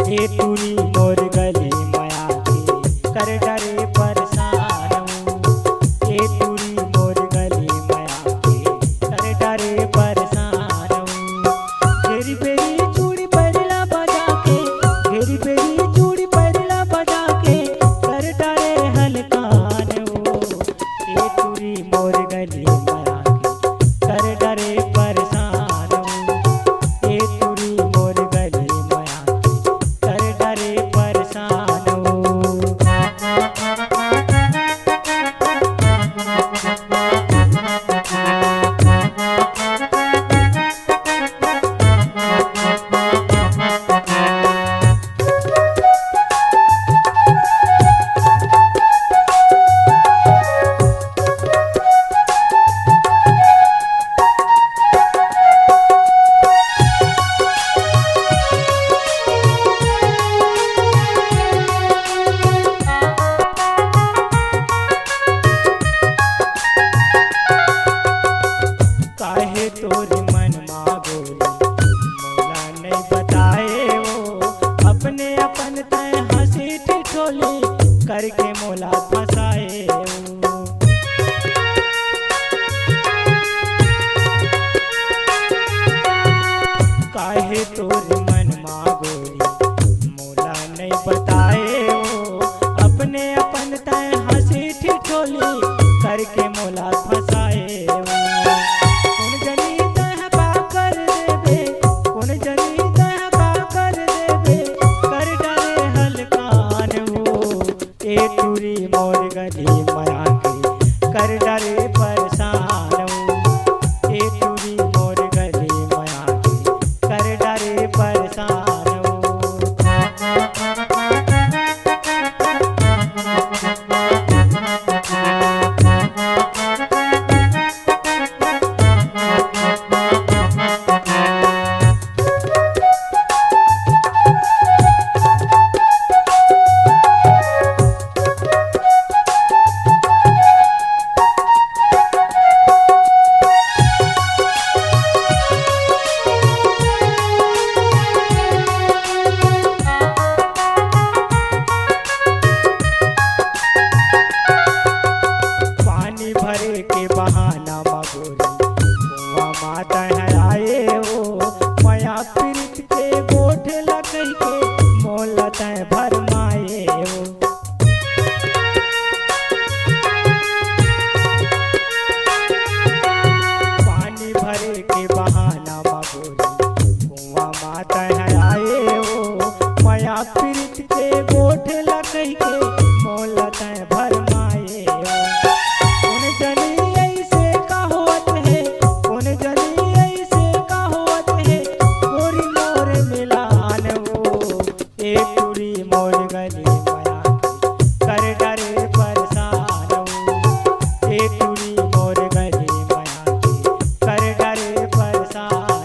ए टूरी मोर गली माया के कर डरे परेशान ए टूरी मोर गली माया के कर डरे परेशान घेरी बेरी चूड़ी परला बजा के घेरी बेरी चूड़ी परला बजा के कर डरे हलकान ए टूरी मोर गली माया के कर डरे परेशान ए टूरी मोर गली माया कर डरे परेशान काहे तोरी मन मागोली मोला नहीं बताए वो अपने अपन तय हंसी ठिठोली करके मोला फंसाए वो काहे तोरी मन मागोली मोला नहीं बताए वो अपने अपन तय हंसी ठिठोली करके मोला फंसाए वो ए टूरी मोर गली माया के कर डरे परेशान ए टूरी मोर गली माया के कर डरे परेशान भरे के बहाना मगोरी कुआ माता है आए हो माया पीरित के गोठ लकई के मोलत है भर माए हो पानी भरे के बहाना मगोरी कुआ माता है आए हो माया पीरित के गोठ लकई के मोलत है भर माए हो ए टूरी मोर गली माया कर डरे परेशान ए टूरी मोर गली माया कर डरे परेशान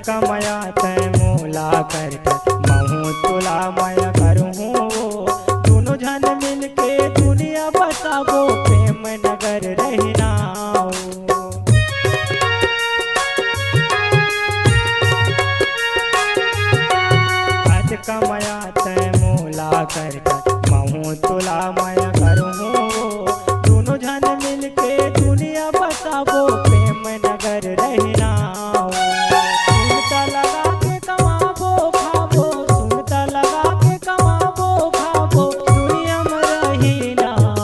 कमाया तय मोला कर महू तुला माया करूँ दोनों जन मिल के दुनिया बसाबो प्रेम नगर रहना कमाया तय मोला कर महू तुला माया करूँ दोनों जन मिल के दुनिया बसाबो प्रेम नगर रहना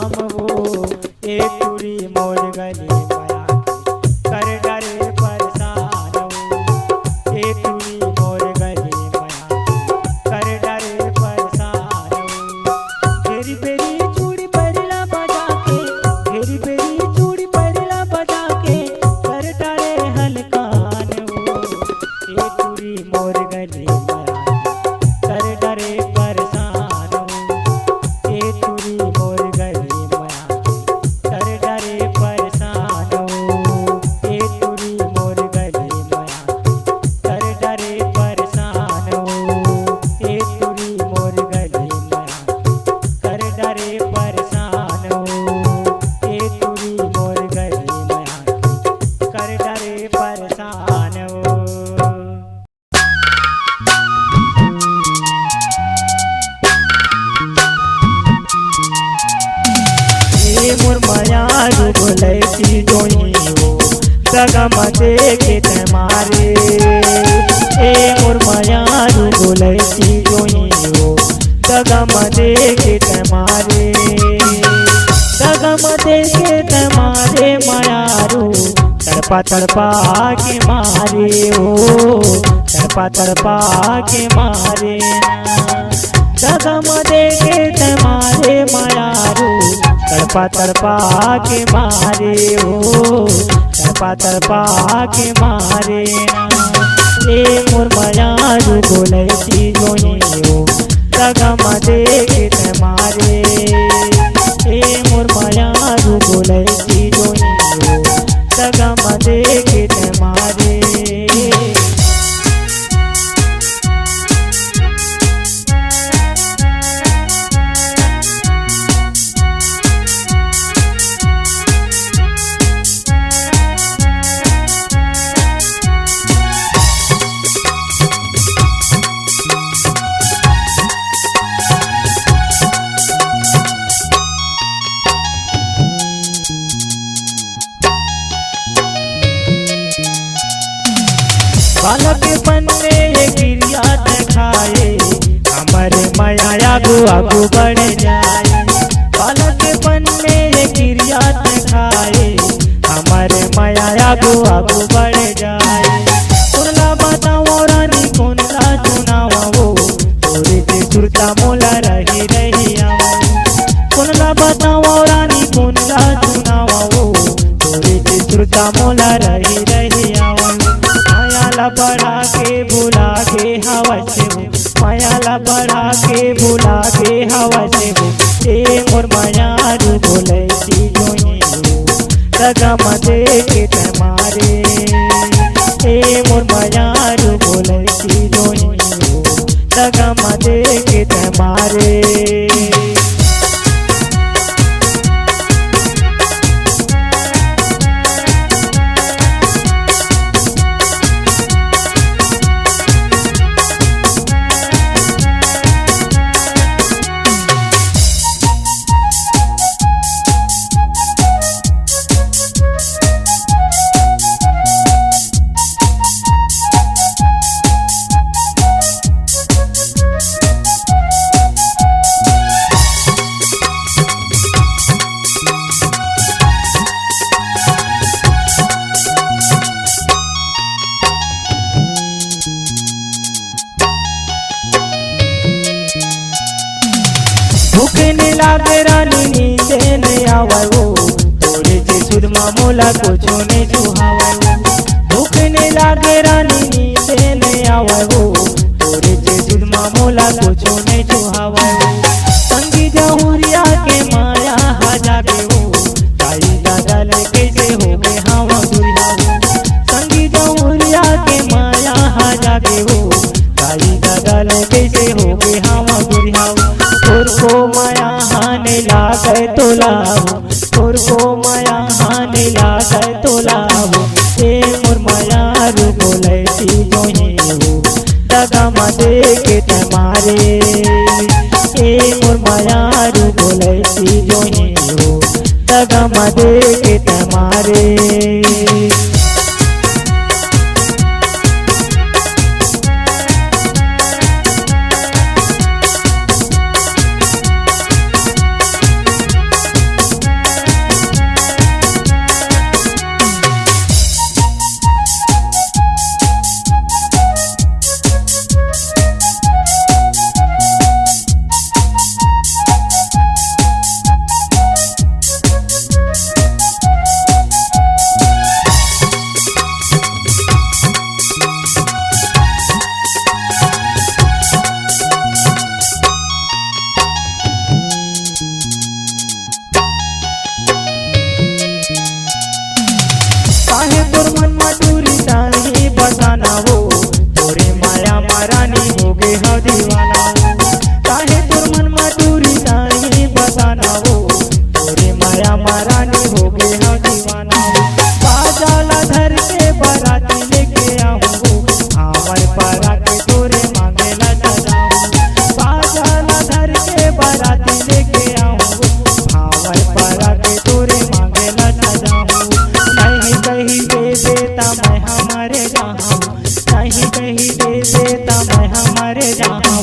ए टूरी मोर गली माया कर डरे परेशान ए टूरी मोर गली माया कर डरे परेशान घेरी बेरी चूड़ी परला बजा के घेरी बेरी चूड़ी परला बजा के दगम देखे तुम्हारे ए मोर मायारू बोलैती जोई हो दगम देखे तुम्हारे दगम देखे तुम्हारे मायारू तड़पा तड़पा के मारे हो तड़पा तड़पा के मारे दगम देखे तुम्हारे मायारू तड़पा तड़पा के मारे हो तड़पा तड़पा के मारे ए मोर मायारू बोलैती जोई हो दगम देखे तुम्हारे ए मोर मायारू बोलैती जोई हो दगम देखे तुम्हारे बालकपन में ये गिरिया दिखाए हमारे माया आगू आगू बढ़ जाए बालकपन में ये गिरिया दिखाए हमारे माया आगू आगू बढ़ जाए कुनला बताओ रानी कुनला सुनावा वो तोरे से सुरता मोला रही रही आओ कुनला बताओ रानी कुनला सुनावा वो तोरे से सुरता मोला रही रही आओ मायाला बढ़ा के भुला के हवा से हो मायाला बढ़ा के भुला के हवा से हो ए मोर मायारू बोलैती जोई हो दगम देखे तुम्हारे ए मोर मायारू बोलैती जोई हो दगम देखे तुम्हारे भूखने लागे रानी नींदे नहीं आवे वो तोरे से सुध मामूला कुछो नहीं सुहावे वो भूखने लागे रानी नींदे नहीं आवे वो तोरे से सुध मामूला कुछो नहीं सुहावे वो संगी जहुरिया के माया हा जागे वो ताई दादा ले कैसे हो गए हवा दुरिया वो संगी जहुरिया के माया हा जागे वो ताई दादा ले कैसे हो गए हवा दुरिया वो और को माया हाने लागे तो लाभो और को माया हाने लागे तो लाभो ए मोर मायारू बोलैती जोई हो दगम देखे तुम्हारे ए मोर मायारू बोलैती जोई हो दगम देखे तुम्हारे देता मैं हमारे जहाँ नहीं कहीं दे देता मैं हमारे जहाँ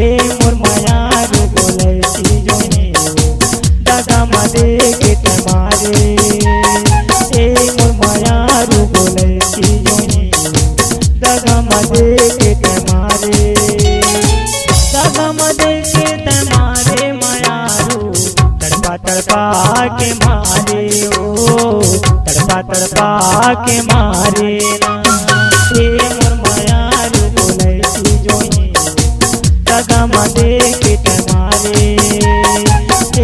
ए मोर मायारू बोले जो ही दादा मदे के तुम्हारे ए मोर मायारू बोले जो ही दादा मदे के तुम्हारे दादा मदे के तुम्हारे मायारू तड़पा तड़पा के मारे ओ तड़पा तड़पा के मारे ना ए मोर मायारू बोले जो ही दादा मदे के तुम्हारे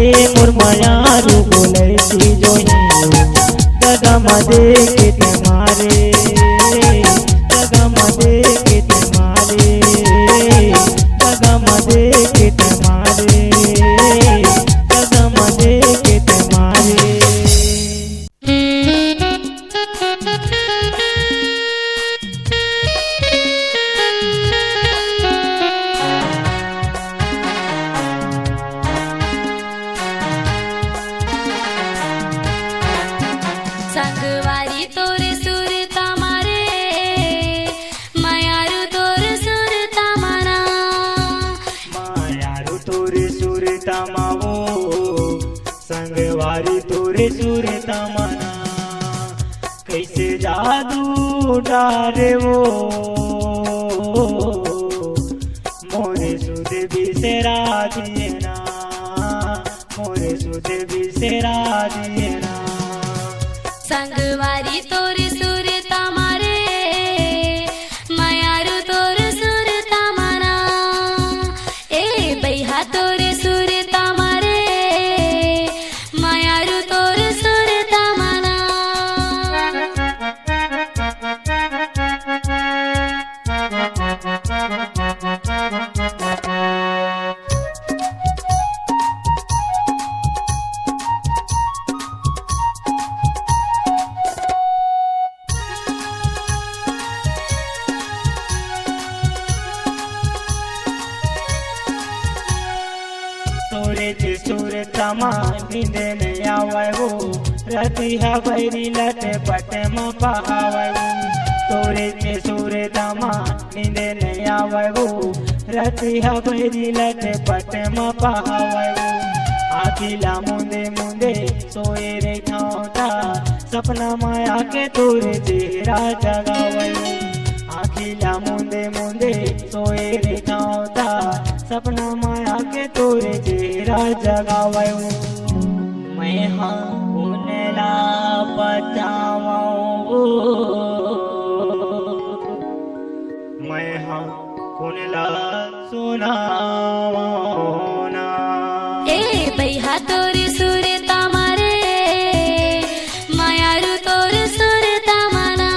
ए मोर मायारू बोले जो ही दादा मदे के तुम्हारे दादा मदे के तुम्हारे दादा मदे के तुम्हारे दादा मदे के तुम्हारे। संगवारी तोरे सुरता मारे मायारू तोरे सुरता मारा मायारू तोरे सुरता मावो संगवारी तोरे सुरता मना कैसे जादू डारे वो मोरे सुध बिसरा दिए ना मोरे सुध बिसरा दिए ना संगवारी तोरे सुरता मारे मायारू तोरे सुरता मारा ए बैहा तोरे सुरता मारे मायारू तोरे सुरता मारा तोरे जे सुरता मा नींद नहीं आवे वो रति हा बैरी लटे पटे मा पहावे वो तोरे जे सुरता मा नींद नहीं आवे वो रति हा बैरी लटे पटे मा पहावे वो आखिला मुंदे मुंदे सोए रे खाओता सपना माया के तोरे चेहरा जगावे वो आखिला मुंदे मुंदे सोए रे खाओता सपना माया के तोरे चेहरा जगावे मैं हाँ उनला बचावाऊं मैं हाँ उनला सुनाऊं ना ए बैहा तोरे सुरता मारे मायारू तोरे सुरता माना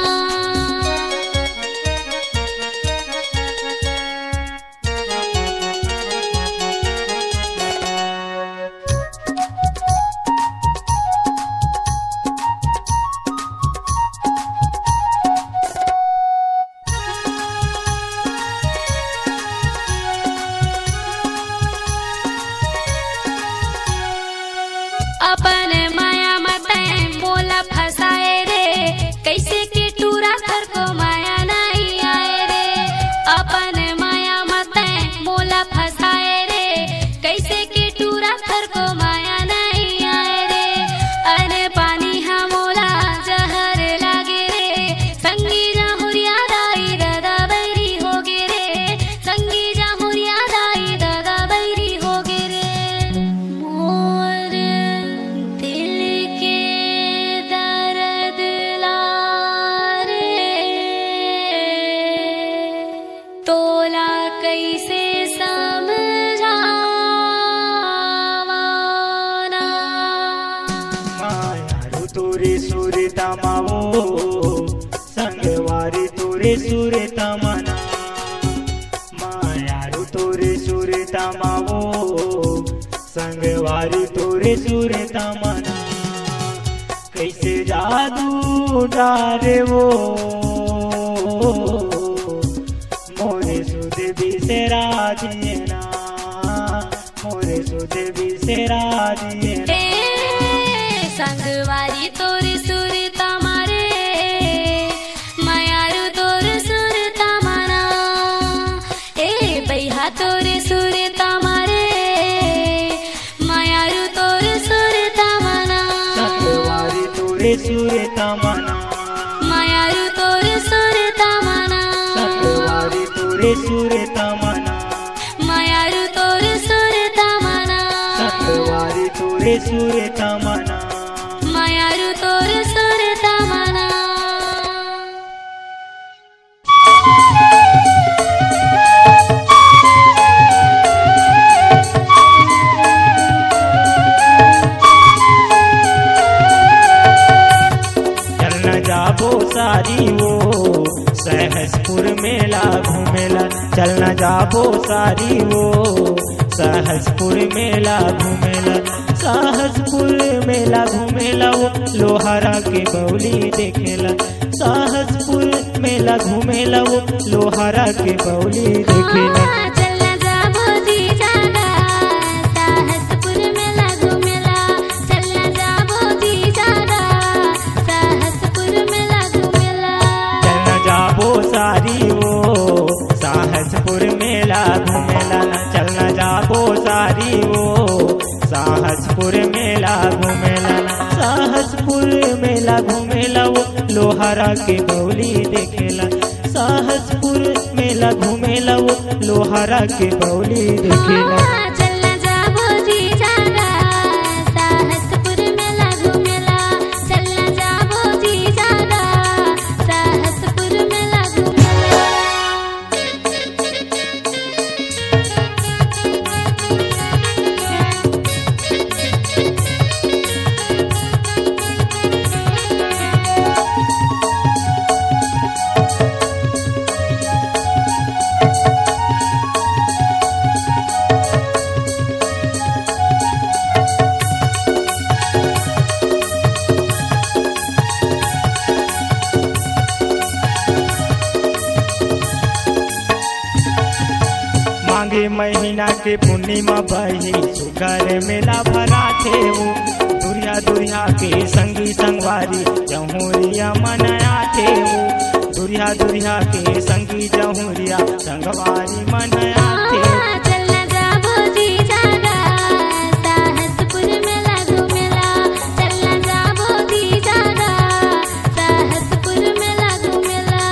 अपन माया मत मोला फसाए रे कैसे के टूरा कर को माया नहीं आए रे अपन माया मत मोला फसाए रे कैसे के टूरा कर को माया नहीं आए रे अरे पानी हा मोला जहर लागे रे संगी जाहुरिया दाई दादा बैरी हो गे रे संगी जाहुरिया दाई दादा बैरी हो गे रे मोर दिल के दर्द लारे तोला कैसे समझावाना मायारू तोरे सुरता मावो संगवारी तोरे सुरता मना मायारू तोरे सुरता मावो संगवारी तोरे सुरता मना कैसे जादू डारे वो मोरे सुध बिसरा दिए ना मोरे सुध बिसरा दिए ना संगवारी तोरे सुरता मारे सुर तमना मायारू तोर सुर तमना चलना जाबो सारी वो सहसपुर मेला घूमेला चलना जाबो सारी वो सहसपुर मेला घूमेला सहसपुर मेला घूमेला वो लोहारा के बौली देखेला सहसपुर मेला घूमेला वो लोहारा के बौली देखेला चलना जाबो जी जागा सहसपुर मेला घूमेला चलना जाबो जी जागा सहसपुर मेला घूमेला चलना जाबो सारी वो सहसपुर मेला घूमेला चलना जाबो सारी वो सहसपुर मेला घूमेला सहसपुर मेला घूमेला वो लोहारा के बौली देखेला सहसपुर मेला घूमेला वो लोहारा के बौली देखेला चलना जाबो जी जागा सहसपुर मेला घूमेला चलना जाबो जी जागा सहसपुर मेला घूमेला मांगे महीना के पूर्णिमा बही सुगर मेला भरा थे वो दुरिया दुरिया के संगी संगवारी जहुरिया मनाया थे वो दुरिया दुरिया के संगी जहुरिया संगवारी मनाया थे चलना जाबो जी जागा सहसपुर मेला घूमेला चलना जाबो जी जागा सहसपुर मेला घूमेला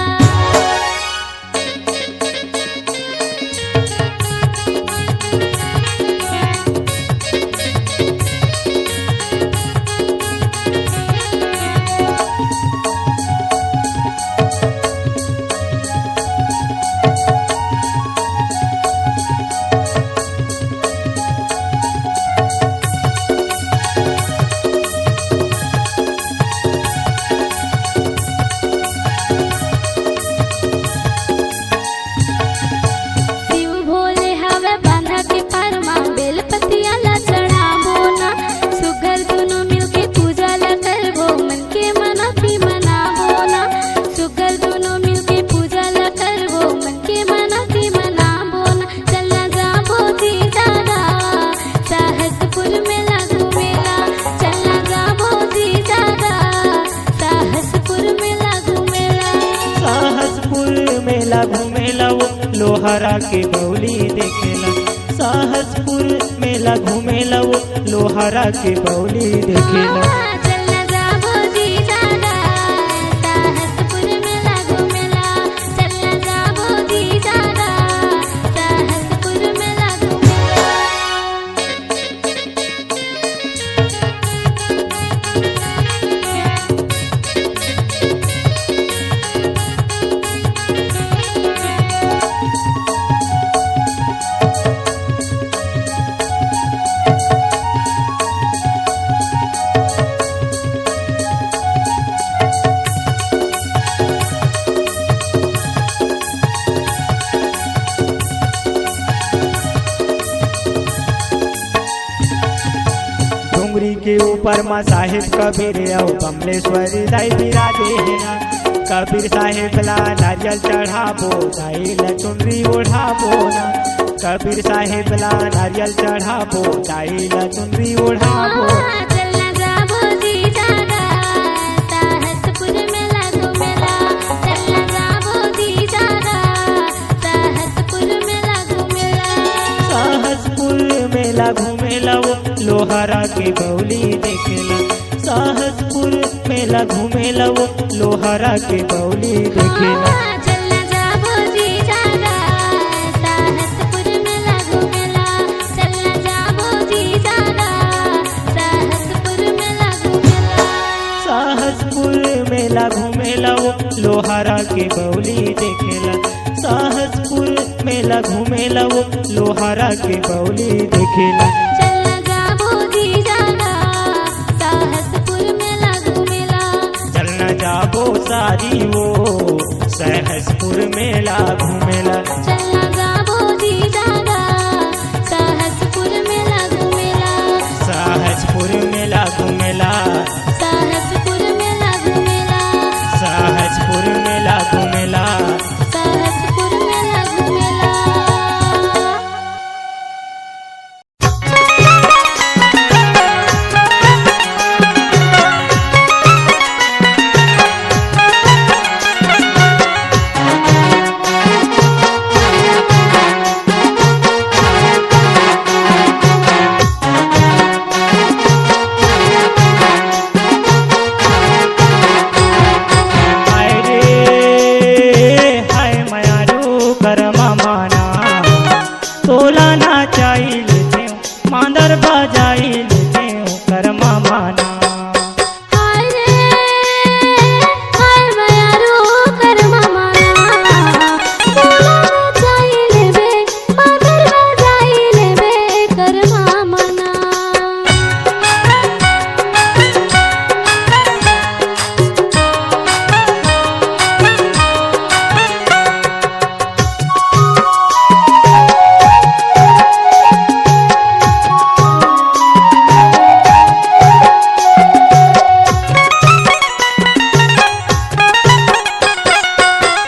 शिव भोले हवे बांधा के परमा बेलपतिया ला चढ़ाबो ना सुगर दोनों मिलके पूजा ला करबो मन के मनती मनाबो ना सुगर दोनों मिलके पूजा ला करबो मन के मनती मनाबो ना चलना जाबो जी जागा सहसपुर मेला घूमेला चलना जाबो जी जागा सहसपुर मेला घूमेला सहसपुर मेला घूमेला वो लोहारा के बौली देखेला सहसपुर मेला घूमेला वो लोहारा के बौली देखेला चलना जाबो जी जागा सहसपुर मेला घूमेला चलना जाबो जी जागा सहसपुर मेला घूमेला डोंगरी के ऊपर माँ साहिब कबीर और कमलेश्वरी दाई बिराजे है ना कबीर साहिब ला नारियल चढ़ाबो दाई ला चुनरी ओढ़ाबो ना कबीर साहिब ला नारियल चढ़ाबो दाई ला चुनरी ओढ़ाबो चलना जाबो जी जागा सहसपुर मेला घूमेला चलना जाबो जी जागा सहसपुर मेला घूमेला सहसपुर मेला घूमेला वो लोहारा के बौली देखेला सहसपुर मेला घूमेला वो लोहारा के बौली देखेला चलना जाबो जी जागा सहसपुर मेला घूमेला चलना जाबो जी जागा लोहारा के बौली देखेला। सहसपुर मेला घूमेला वो लोहारा के बौली देखेला। चलना जाबो जी जागा सहसपुर मेला घूमेला। चलना जाबो सारी वो सहसपुर मेला घूमेला। चलना जाबो जी जागा सहसपुर मेला घूमेला। सहसपुर मेला घूमेला। सहसपुर मेला घूमेला। सहसपुर मेला घूमेला। सहसपुर मेला घूमेला। हाय रे हाय मयारू करमा माना। तोला नाचाई लेते मांदर बजाई लेते करमा माना। हाय रे हाय मयारू करमा माना। तोला नाचाई लेबे मांदर बजाई लेबे करमा माना।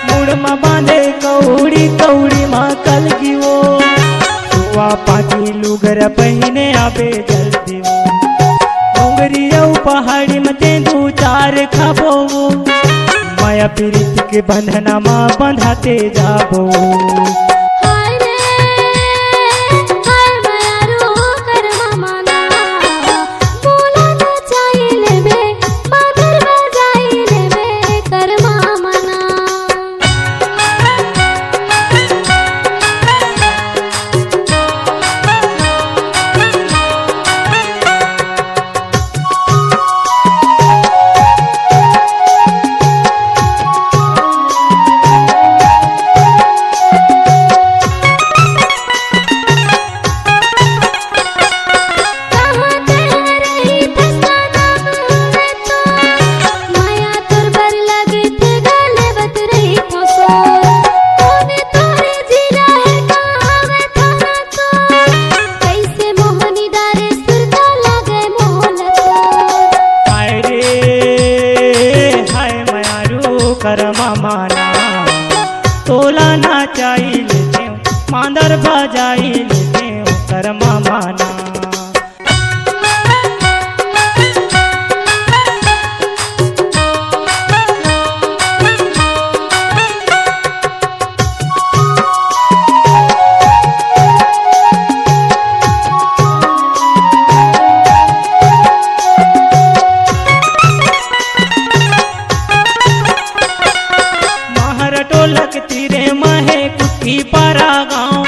मुड़ में बांधे कौड़ी कौड़ी माँ कल की वो सुआ पाती लुगर पहिने आबे जल्दी वो। डोंगरिया पहाड़ी में ते दू चार खाबो वो। माया प्रीति के बंधना माँ बंधाते जाबो। हाय रे हाय मयारू करमा माना। तोला नाचाई लेबे मांदर बजाई लेबे करमा माना। कहाँ ते रही फसाना में तो माया तोर बर लगे थे गले बत रही फसो। तूने तोरे जिला है कहाँ वे थाना तो कैसे मोहनी दारे सुरता लगे मोहन तो। हाय रे हाय मयारू करमा माना। तोला नाचाई लेते मांदर बजाई लेते करमा माना। महर टोलक तीरे महे कुटी पारा गाँव।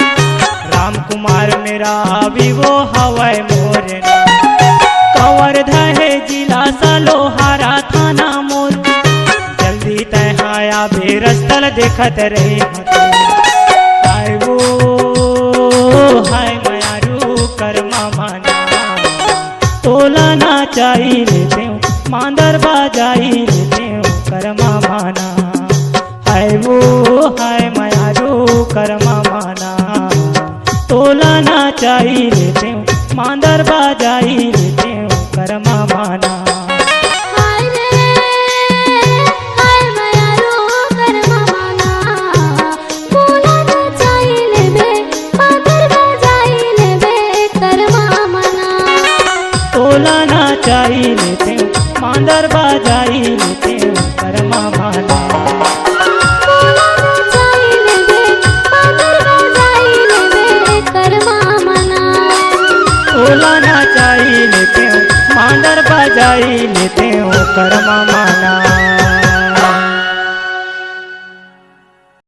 राम कुमार मेरा विवो हवाई मोरे नाम। कंवर धहे जिला सा लोहारा थाना मोर। जल्दी तहाया बेरस्तल देखत रहे हाय वो हाय मयारू करमा माना। तोला नाचाई लेते मांदर बजाई लेते करमा माना। हाय वो हाय मयारू करमा माना। तोला नाचाई लेते मांदर बजाई लेते करमा माना। हाय रे हाय मयारू करमा माना। तोला नाचाई लेबे मांदर बजाई लेबे करमा माना। तोला नाचाई लेते मांदर बजाई लेते करमा माना। तोला नाचाई लेबे मांदर बजाई लेबे करमा माना। तोला नाचाई लेते मांदर बजाई लेते करमा माना।